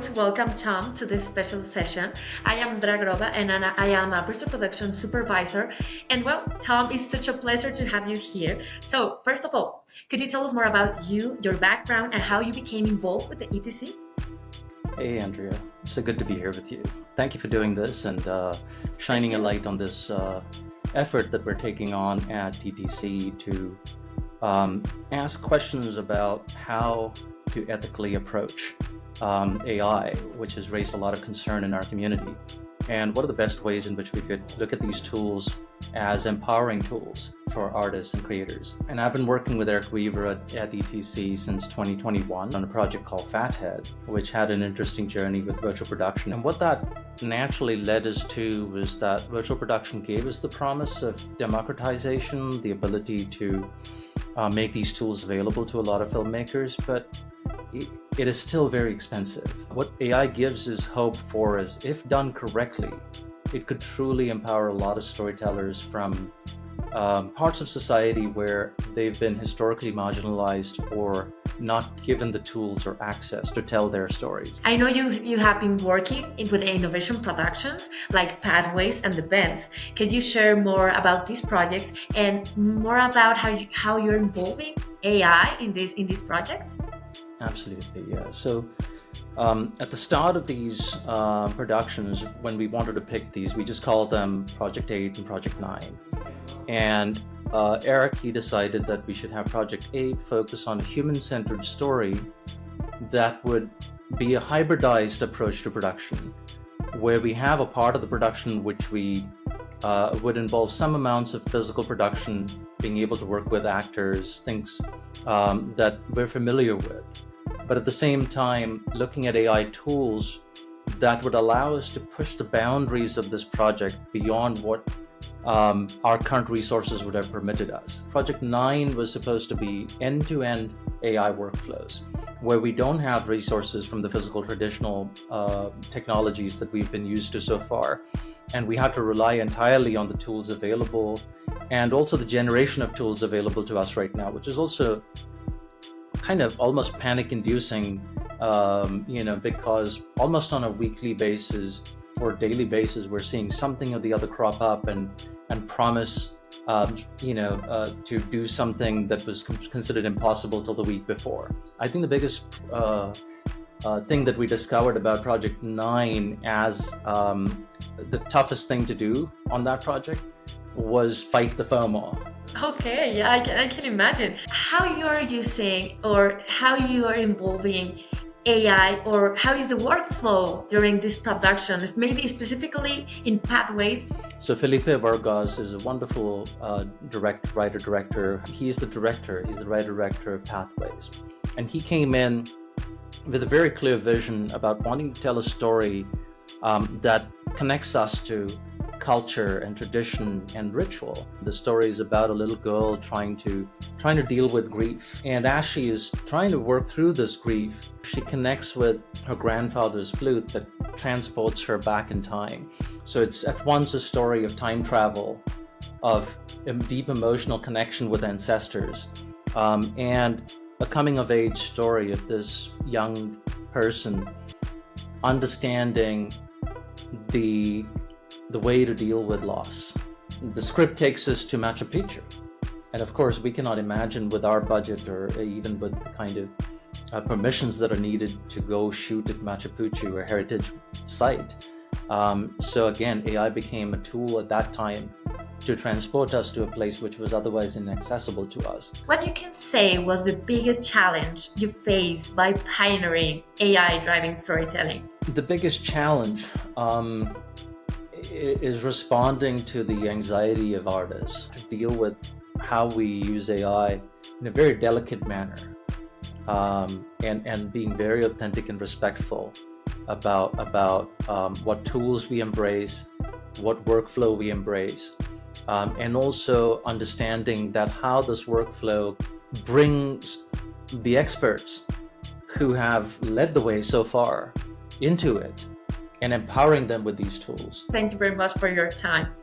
thrilled to welcome Tom to this special session. I am Dragrova and I am a virtual production supervisor. And well, Tom, it's such a pleasure to have you here. So, first of all, could you tell us more about you, your background, and how you became involved with the ETC? Hey, Andrea. So good to be here with you. Thank you for doing this and shining a light on this effort that we're taking on at TTC to ask questions about how to ethically approach AI, which has raised a lot of concern in our community. And what are the best ways in which we could look at these tools as empowering tools for artists and creators? And I've been working with Eric Weaver at ETC since 2021 on a project called Fathead, which had an interesting journey with virtual production. And what that naturally led us to was that virtual production gave us the promise of democratization, the ability to make these tools available to a lot of filmmakers, but it is still very expensive. What AI gives us hope for is, if done correctly, it could truly empower a lot of storytellers from parts of society where they've been historically marginalized or not given the tools or access to tell their stories. I know you have been working with innovation productions like Pathways and the Bends. Could you share more about these projects and more about how you're involving AI in these projects? Absolutely, yeah. So at the start of these productions, when we wanted to pick these, we just called them Project 8 and Project 9. And Eric, he decided that we should have Project 8 focus on a human-centered story that would be a hybridized approach to production, where we have a part of the production which we would involve some amounts of physical production, being able to work with actors, things that we're familiar with. But at the same time, looking at AI tools that would allow us to push the boundaries of this project beyond what our current resources would have permitted us. Project 9 was supposed to be end-to-end AI workflows, where we don't have resources from the physical traditional technologies that we've been used to so far. And we had to rely entirely on the tools available and also the generation of tools available to us right now, which is also kind of almost panic-inducing, because almost on a weekly basis or daily basis, we're seeing something or the other crop up and promise, to do something that was considered impossible till the week before. I think the biggest thing that we discovered about Project 9 as the toughest thing to do on that project was fight the FOMO. Okay, yeah, I can imagine. How you are using or how you are involving AI, or how is the workflow during this production, maybe specifically in Pathways? So Felipe Vargas is a wonderful writer-director. He's the writer-director of Pathways. And he came in with a very clear vision about wanting to tell a story that connects us to culture and tradition and ritual. The story is about a little girl trying to deal with grief. And as she is trying to work through this grief, she connects with her grandfather's flute that transports her back in time. So it's at once a story of time travel, of a deep emotional connection with ancestors, and a coming-of-age story of this young person understanding the way to deal with loss. The script takes us to Machu Picchu. And of course, we cannot imagine with our budget or even with the kind of permissions that are needed to go shoot at Machu Picchu, a heritage site. So again, AI became a tool at that time to transport us to a place which was otherwise inaccessible to us. What you can say was the biggest challenge you faced by pioneering AI-driven storytelling? The biggest challenge is responding to the anxiety of artists, to deal with how we use AI in a very delicate manner, and being very authentic and respectful about what tools we embrace, what workflow we embrace, and also understanding that how this workflow brings the experts who have led the way so far into it and empowering them with these tools. Thank you very much for your time.